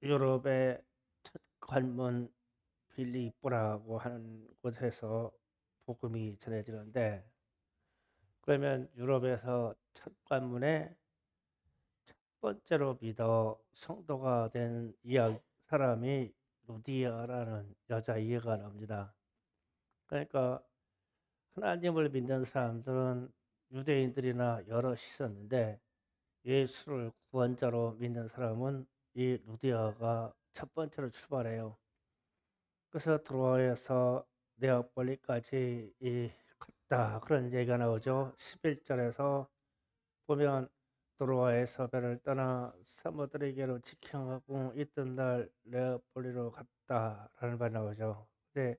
유럽의 첫 관문 빌리뽀라고 하는 곳에서 복음이 전해지는데, 그러면 유럽에서 첫 관문에 첫 번째로 믿어 성도가 된 사람이 루디아라는 여자 이해가 나옵니다. 그러니까 하나님을 믿는 사람들은 유대인들이나 여럿 있었는데, 예수를 구원자로 믿는 사람은 이 루디아가 첫 번째로 출발해요. 그래서 드로아에서 네아폴리까지 갔다, 그런 얘기가 나오죠. 11절에서 보면 드로아에서 배를 떠나 사모들에게로 직행하고 있던 날 네아폴리로 갔다라는 말이 나오죠. 근데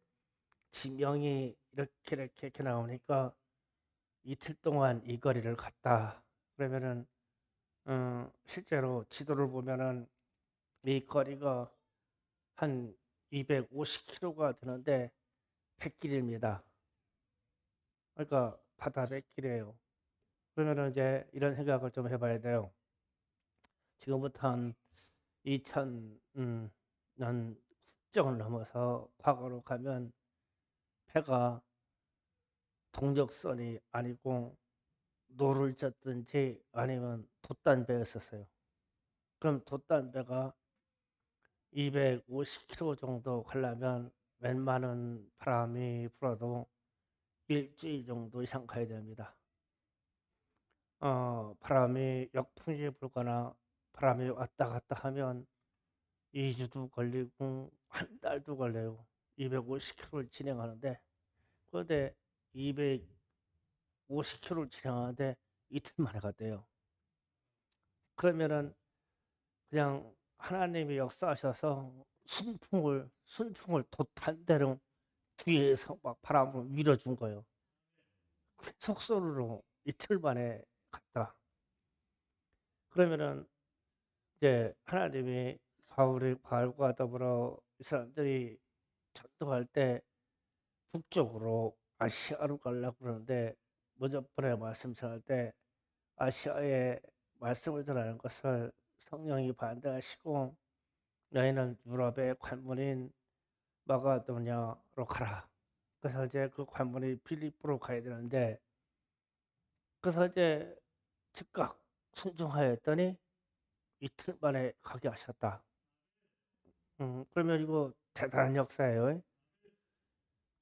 지명이 이렇게 나오니까 이틀 동안 이 거리를 갔다. 그러면은 실제로 지도를 보면은 이 거리가 한 250km가 되는데 100길입니다. 그러니까 바다 100길이에요. 그러면은 이제 이런 생각을 좀 해봐야 돼요. 지금부터 한 2000년 국경을 넘어서 과거로 가면 배가 동력선이 아니고 노를 젓든지 아니면 돛단배였었어요. 그럼 돛단배가 250km 정도 가려면 웬만한 바람이 불어도 일주일 정도 이상 가야 됩니다. 바람이 역풍이 불거나 바람이 왔다 갔다 하면 2주도 걸리고 한 달도 걸려요. 250km를 진행하는데, 그런데 250km를 진행하는데 이틀 만에 갔대요. 그러면은 그냥 하나님이 역사하셔서 순풍을 돛한 대로 뒤에서 막 바람을 밀어준 거예요. 속설로 이틀 만에 갔다. 그러면은 이제 하나님이 바울과 더불어 이 사람들이 전도할 때 북쪽으로 아시아로 가려고 그러는데, 먼저 번에 말씀 전할 때 아시아에 말씀을 전하는 것을 성령이 반대하시고, 너희는 유럽의 관문인 마가도냐로 가라. 그래서 이제 그 관문이 빌립보로 가야 되는데, 그래서 이제 즉각 순종하였더니 이틀 만에 가게 하셨다. 그러면 이거 대단한 역사예요.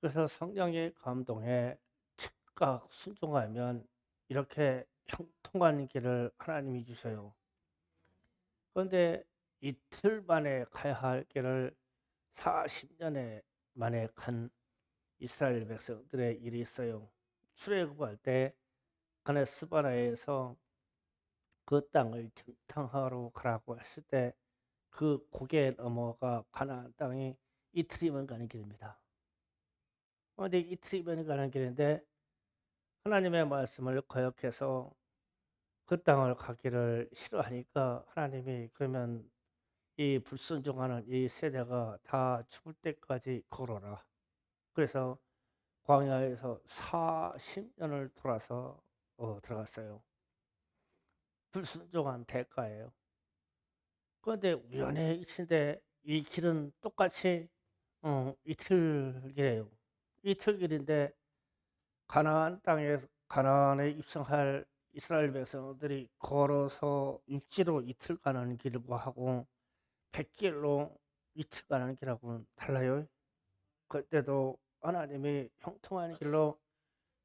그래서 성령의 감동에 즉각 순종하면 이렇게 형통한 길을 하나님이 주셔요. 그런데 이틀 만에 가야 할 길을 40년에 만에 간 이스라엘 백성들의 일이 있어요. 출애굽할 때 가네스바라에서 그 땅을 정탐하러 가라고 했을 때 그 고개 넘어가 가나안 땅이 이틀이면 가는 길입니다. 그런데 이틀이면 가는 길인데 하나님의 말씀을 거역해서 그 땅을 가기를 싫어하니까 하나님이 그러면 이 불순종하는 이 세대가 다 죽을 때까지 걸어라. 그래서 광야에서 40년을 돌아서 들어갔어요. 불순종한 대가예요. 그런데 우연의 일치인데 이 길은 똑같이 이틀길이에요. 이틀길인데 가나안에 입성할 이스라엘 백성들이 걸어서 육지로 이틀 가는 길과 하고 백길로 이틀 가는 길하고는 달라요. 그때도 하나님이 형통한 길로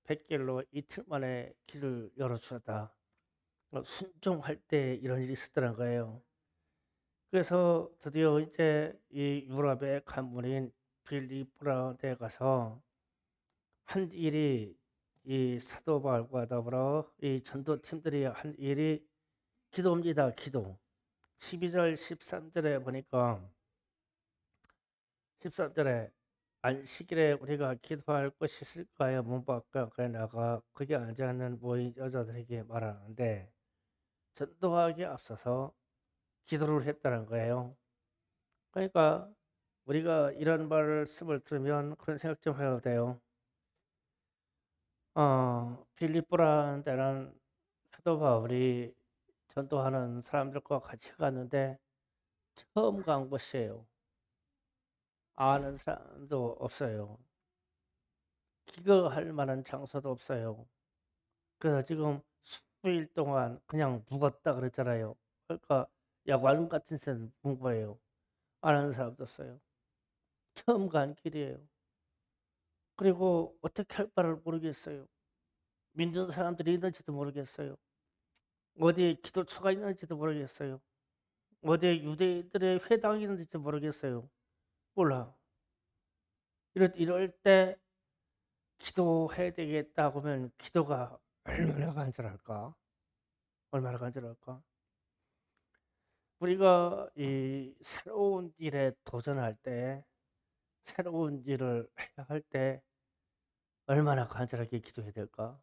백길로 이틀 만에 길을 열어주셨다. 순종할 때 이런 일이 있었다는 거예요. 그래서 드디어 이제 이 유럽의 관문인 빌립보라에 가서 한 일이, 이 사도 바울과 더불어 이 전도팀들이 한 일이 기도입니다. 기도. 12절 13절에 보니까 13절에 안식일에 우리가 기도할 것이 있을까요? 문 밖에 나가 거기 앉아 있는 모인 여자들에게 말하는데, 전도하기에 앞서서 기도를 했다는 거예요. 그러니까 우리가 이런 말씀을 들으면 그런 생각 좀 해야 돼요. 빌립보라는 데는 사도 바울이 전도하는 사람들과 같이 갔는데 처음 간 곳이에요. 아는 사람도 없어요. 기거할 만한 장소도 없어요. 그래서 지금 수일 동안 그냥 묵었다 그랬잖아요. 그러니까 야관 같은 데는 묵은 거예요. 아는 사람도 없어요. 처음 간 길이에요. 그리고 어떻게 할 바를 모르겠어요. 믿는 사람들이 있는지도 모르겠어요. 어디에 기도처가 있는지도 모르겠어요. 어디에 유대인들의 회당이 있는지도 모르겠어요. 몰라. 이럴 때 기도해야 되겠다 하면 기도가 얼마나 간절할까? 얼마나 간절할까? 우리가 이 새로운 일에 도전할 때, 새로운 일을 해야 할 때 얼마나 간절하게 기도해야 될까?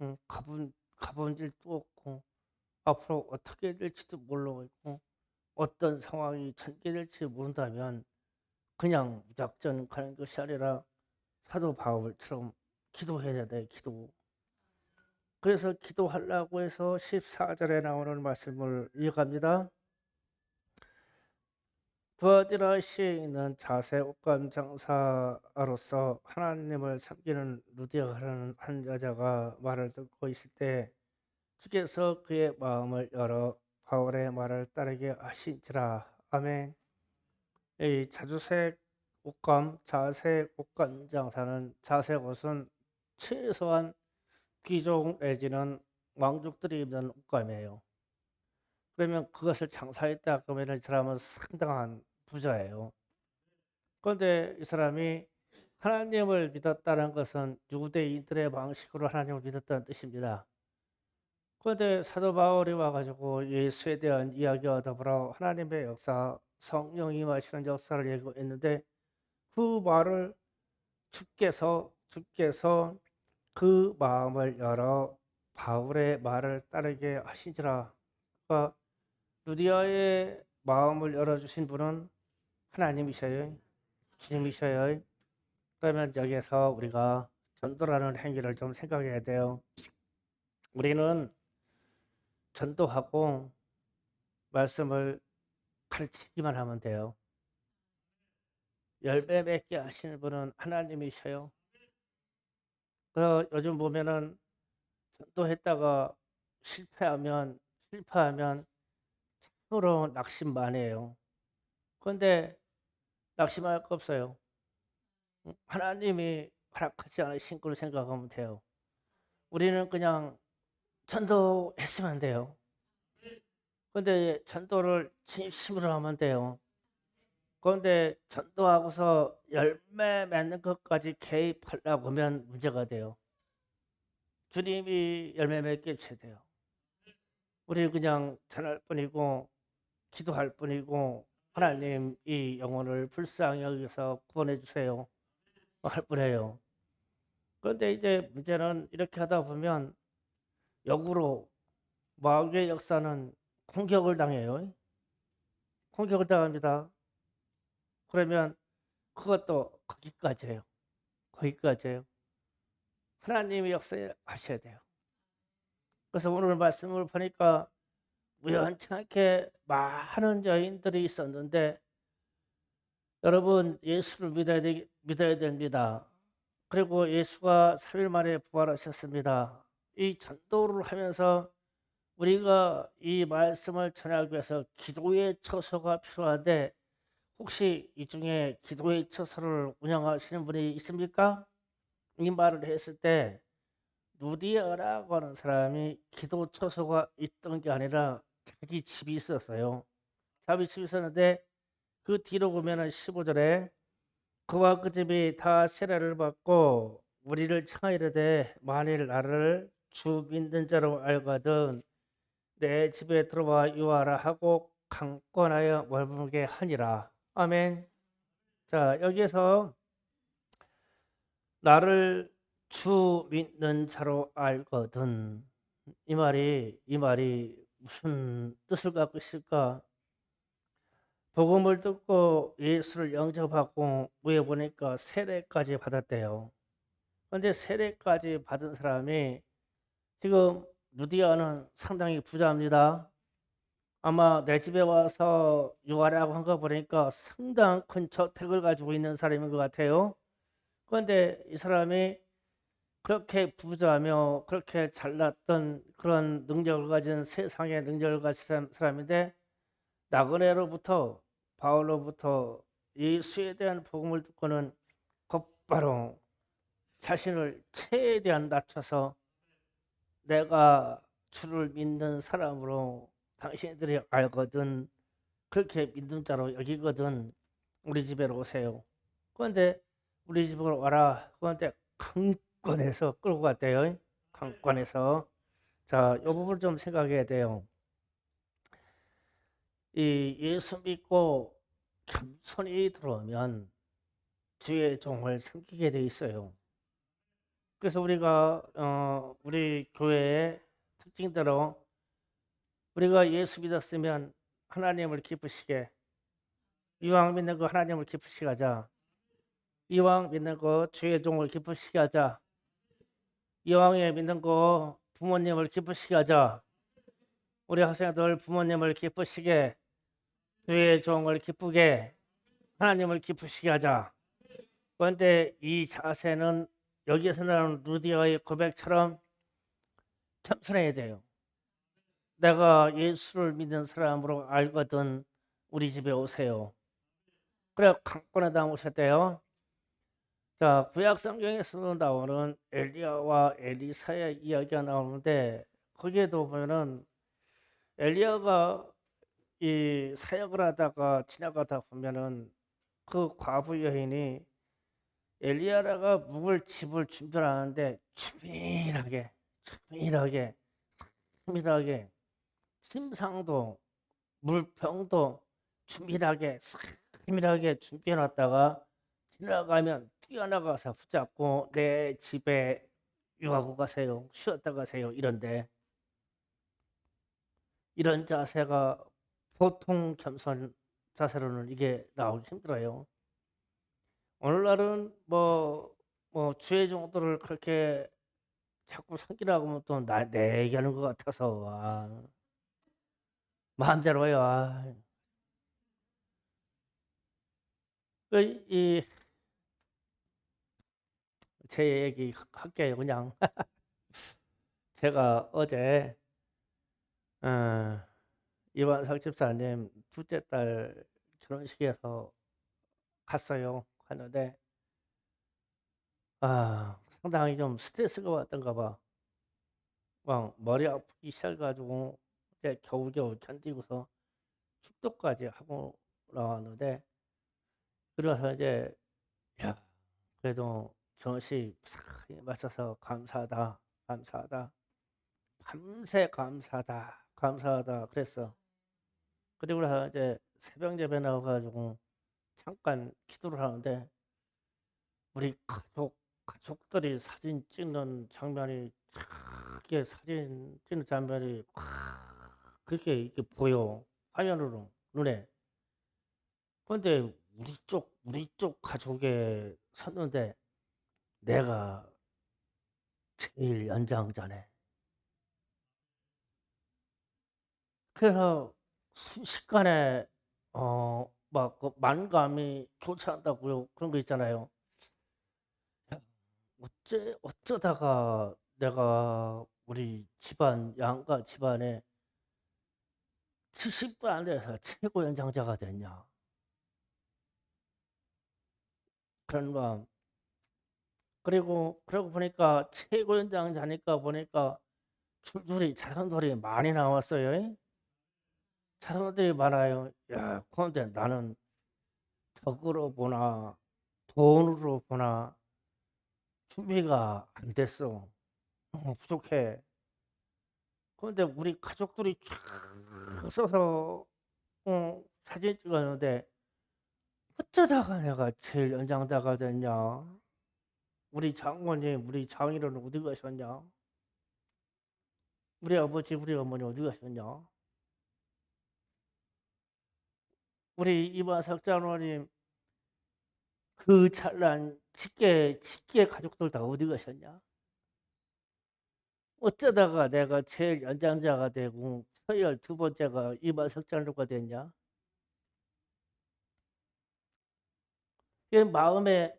응, 가본 일도 없고 앞으로 어떻게 될지도 모르고 어떤 상황이 전개될지 모른다면 그냥 무작정 가는 것이 아니라 사도 바울처럼 기도해야 돼, 기도. 그래서 기도하려고 해서 14절에 나오는 말씀을 이어갑니다. 두아디라시에 있는 자세 옷감 장사로서 하나님을 섬기는 루디아라는 한 여자가 말을 듣고 있을 때 주께서 그의 마음을 열어 바울의 말을 따르게 하신지라. 아멘. 이 자주색 옷감, 자색 옷감 장사는 자색 옷은 최소한 귀족 내지는 왕족들이 입는 옷감이에요. 그러면 그것을 장사했다 그러면 이 사람은 상당한 부자예요. 그런데 이 사람이 하나님을 믿었다는 것은 유대인들의 방식으로 하나님을 믿었다는 뜻입니다. 그런데 사도 바울이 와가지고 예수에 대한 이야기와 더불어 하나님의 역사, 성령이 임하시는 역사를 얘기했는데 그 말을 주께서 그 마음을 열어 바울의 말을 따르게 하시니라. 그러니까 루디아의 마음을 열어주신 분은 하나님이셔요. 주님이셔요. 그러면 여기에서 우리가 전도라는 행위를 좀 생각해야 돼요. 우리는 전도하고 말씀을 가르치기만 하면 돼요. 열매 맺게 하시는 분은 하나님이셔요. 그래서 요즘 보면은 전도했다가 실패하면 서로 낙심만해요. 그런데 낙심할 거 없어요. 하나님이 허락하지 않으신 걸 생각하면 돼요. 우리는 그냥 전도했으면 돼요. 그런데 전도를 진심으로 하면 돼요. 그런데 전도하고서 열매 맺는 것까지 개입하려고 하면 문제가 돼요. 주님이 열매 맺게 해줘야 돼요. 우리 그냥 전할 뿐이고 기도할 뿐이고 하나님 이 영혼을 불쌍히 여기서 구원해 주세요 할 뿐이에요. 그런데 이제 문제는 이렇게 하다 보면 역으로 마귀의 역사는 공격을 당해요. 공격을 당합니다. 그러면 그것도 거기까지예요. 거기까지예요. 하나님이 역사하셔야 돼요. 그래서 오늘 말씀을 보니까 우연찮게 많은 여인들이 있었는데 여러분 예수를 믿어야 됩니다. 그리고 예수가 3일 만에 부활하셨습니다. 이 전도를 하면서 우리가 이 말씀을 전하기 위해서 기도의 처소가 필요한데 혹시 이 중에 기도의 처소를 운영하시는 분이 있습니까? 이 말을 했을 때 누디아라고 하는 사람이 기도 처소가 있던 게 아니라 자기 집이 있었어요. 자기 집이 있었는데 그 뒤로 보면은 15절에 그와 그 집이 다 세례를 받고 우리를 청하이르되 만일 나를 주 믿는 자로 알거든 내 집에 들어와 유하라 하고 강권하여 머물게 하니라. 아멘. 자, 여기에서 나를 주 믿는 자로 알거든. 이 말이 무슨 뜻을 갖고 있을까? 복음을 듣고 예수를 영접하고 위에 보니까 세례까지 받았대요. 그런데 세례까지 받은 사람이 지금 루디아는 상당히 부자입니다. 아마 내 집에 와서 유하라고 한 거 보니까 상당한 큰 저택을 가지고 있는 사람인 것 같아요. 그런데 이 사람이 그렇게 부자며 그렇게 잘났던 그런 능력을 가진 세상의 능력을 가진 사람인데 나그네로부터 바울로부터 예수에 대한 복음을 듣고는 곧바로 자신을 최대한 낮춰서 내가 주를 믿는 사람으로 당신들이 알거든 그렇게 믿는 자로 여기거든 우리 집에로 오세요. 그런데 우리 집으로 와라. 그런데 강권에서 끌고 갔대요. 강권에서. 자, 이 부분 좀 생각해야 돼요. 이 예수 믿고 겸손히 들어오면 주의 종을 섬기게 돼 있어요. 그래서 우리가 우리 교회의 특징대로 우리가 예수 믿었으면 하나님을 기쁘시게 이왕 믿는 거 하나님을 기쁘시게 하자. 이왕 믿는 거 주의 종을 기쁘시게 하자. 이왕에 믿는 거 부모님을 기쁘시게 하자. 우리 학생들 부모님을 기쁘시게 주의 종을 기쁘게 하나님을 기쁘시게 하자. 그런데 이 자세는 여기에서 나오는 루디아의 고백처럼 겸손해야 돼요. 내가 예수를 믿는 사람으로 알거든 우리 집에 오세요. 그래 강권에다 오셨대요. 자, 구약 성경에서도 나오는 엘리야와 엘리사의 이야기가 나오는데 거기에도 보면은 엘리야가 이 사역을 하다가 지나가다 보면은 그 과부 여인이 엘리야가 묵을 집을 준비하는데 주밀하게 침상도 물병도 세밀하게 준비해놨다가 지나가면 뛰어나가서 붙잡고 내 집에 유하고 가세요. 쉬었다 가세요. 이런데 이런 자세가 보통 겸손 자세로는 이게 나오기 힘들어요. 오늘날은 주의 정도를 그렇게 자꾸 섬기라고 하면 또 내 얘기하는 것 같아서 마음대로요. 이 제 얘기 할게요. 그냥 제가 어제 이완석 집사님 둘째 딸 결혼식에서 갔어요. 갔는데 상당히 좀 스트레스가 왔던가 봐. 막 머리 아프기 시작해가지고 이제 겨우겨우 견디고서 축도까지 하고 나왔는데 그래서 이제 야 그래도 결혼식 맞춰서 감사하다 밤새 감사하다 그랬어. 그리고 나서 이제 새벽 예배 나와가지고 잠깐 기도를 하는데 우리 가족들이 사진 찍는 장면이 크게 사진 찍는 장면이 그렇게 이렇게 보여 화면으로 눈에. 그런데 우리 쪽 가족에 섰는데 내가 제일 연장자네. 그래서 순식간에 막그 만감이 교차한다고요. 그런 거 있잖아요. 어쩌다가 내가 우리 집안 양가 집안에 70도 안 돼서 최고 연장자가 됐냐. 그런 마음. 그리고 그러고 보니까 최고 연장자니까 보니까 줄줄이 자손들이 많이 나왔어요. 자손들이 많아요. 야, 그런데 나는 덕으로 보나 돈으로 보나 준비가 안 됐어. 부족해. 그런데 우리 가족들이 쫙 서서 사진 찍었는데 어쩌다가 내가 제일 연장자가 됐냐? 우리 장모님, 우리 장인어른 어디 가셨냐? 우리 아버지, 우리 어머니 어디 가셨냐? 우리 이마 석장로님 그 찬란 직계 가족들 다 어디 가셨냐? 어쩌다가 내가 제일 연장자가 되고 서열 두 번째가 이만석 장로가 됐냐? 그 마음에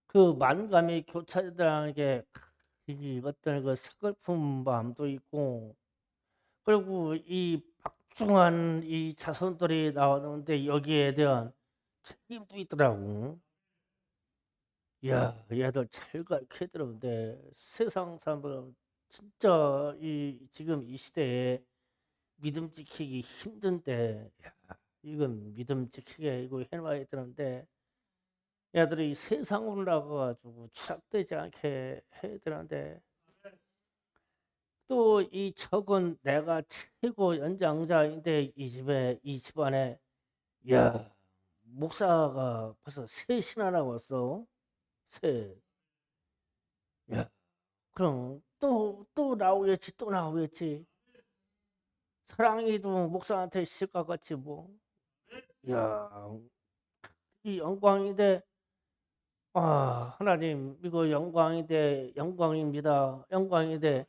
그 만감이 교차되는 게 이 어떤 그 서글픈 마음도 있고, 그리고 이 박중한 이 자손들이 나오는데 여기에 대한 책임도 있더라고. 야, 얘들 잘 가르쳐야 되는데 세상 사람들은 진짜 이 지금 이 시대에 믿음 지키기 힘든데, 야, 이건 믿음 지키게 이거 해놔야 되는데 얘들이 세상으로 나가가지고 추락되지 않게 해야 되는데, 또 이 척은 내가 최고 연장자인데 이 집에 이 집안에, 야, 목사가 벌써 셋이나 나왔어. 셋. 야, 그럼 또 나오겠지, 또 나오겠지. 사랑이도 목사한테 실과 같이 뭐. 야, 이 영광인데, 아, 하나님, 이거 영광인데, 영광입니다. 영광인데,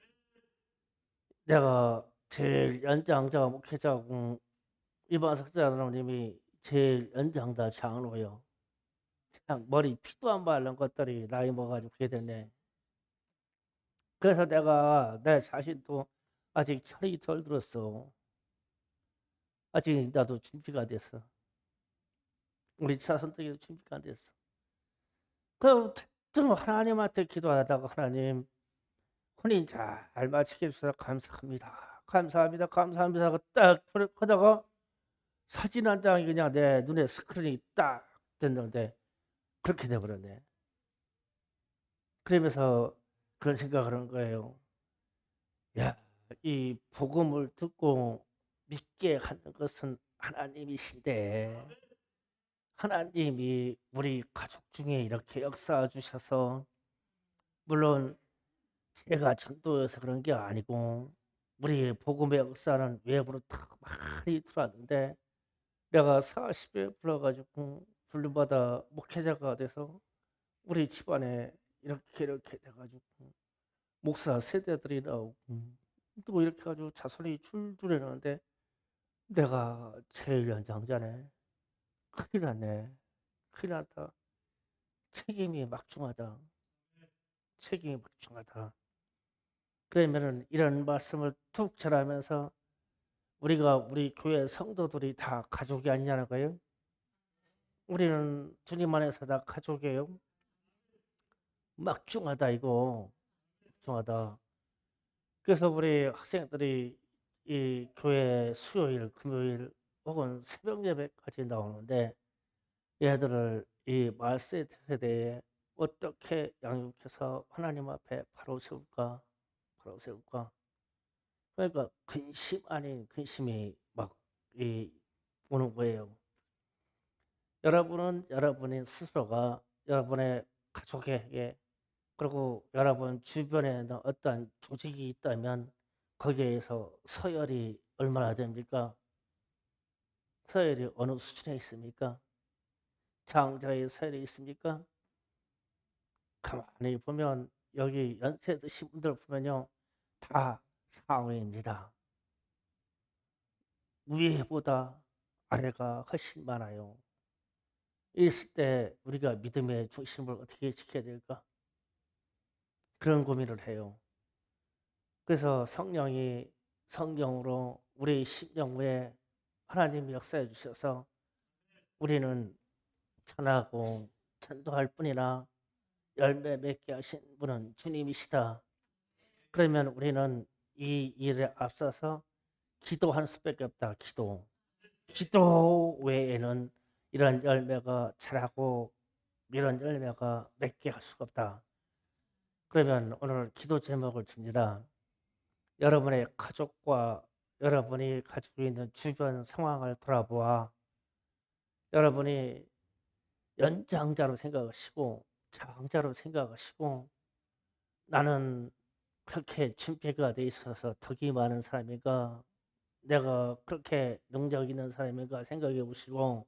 내가 제일 연장자 목회자고, 이반 석자님이 제일 연장자 장로요. 그냥 머리 피도 안 바른 것들이 나이 먹어가지고 그게 됐네. 그래서 내가 내 자신도 아직 철이 덜 들었어. 아직 나도 준비가 됐어. 우리 자손들이 준비가 안 됐어. 그럼 좀 하나님한테 기도하다가, 하나님 혼인 잘 마치게 해주셔서 감사합니다. 감사합니다. 감사합니다. 하고 딱 하다가 사진 한 장이 그냥 내 눈에 스크린이 딱 됐는데 그렇게 돼버렸네. 그러면서 그런 생각을 한 거예요. 야, 이 복음을 듣고 믿게 하는 것은 하나님이신데, 하나님이 우리 가족 중에 이렇게 역사해 주셔서, 물론 제가 전도여서 그런 게 아니고 우리 복음의 역사는 외부로 다 많이 들어왔는데, 내가 40에 불러가지고 불륜받아 목회자가 돼서 우리 집안에 이렇게 돼가지고 목사 세대들이 나오고 또 이렇게 가지고 자손이 줄줄 이러는데 내가 제일 연장자네. 큰일 났네. 큰일 났다. 책임이 막중하다. 책임이 막중하다. 그러면은 이런 말씀을 툭 전하면서 우리가 우리 교회 성도들이 다 가족이 아니냐는 거예요. 우리는 주님 안에서 다 가족이에요. 막중하다 이거. 막중하다. 그래서 우리 학생들이 이 교회 수요일, 금요일 혹은 새벽 예배까지 나오는데 얘들을 이 말세 세대에 어떻게 양육해서 하나님 앞에 바로 세울까? 바로 세울까? 그러니까 근심 아닌 근심이 막 오는 거예요. 여러분은 여러분의 스스로가 여러분의 가족에게, 그리고 여러분 주변에 어떤 조직이 있다면 거기에서 서열이 얼마나 됩니까? 서열이 어느 수준에 있습니까? 장자의 서열이 있습니까? 가만히 보면 여기 연세 드신 분들 보면요, 다 상위입니다. 위에보다 아래가 훨씬 많아요. 있을 때 우리가 믿음의 중심을 어떻게 지켜야 될까? 그런 고민을 해요. 그래서 성령이 성령으로 우리 심령에 하나님이 역사해 주셔서 우리는 전하고 전도할 뿐이나 열매 맺게 하신 분은 주님이시다. 그러면 우리는 이 일에 앞서서 기도할 수밖에 없다. 기도 외에는 이런 열매가 자라고 이런 열매가 맺게 할 수가 없다. 그러면 오늘 기도 제목을 줍니다. 여러분의 가족과 여러분이 가지고 있는 주변 상황을 돌아보아 여러분이 연장자로 생각하시고 장자로 생각하시고, 나는 그렇게 준비가 돼 있어서 덕이 많은 사람인가, 내가 그렇게 능력 있는 사람인가 생각해 보시고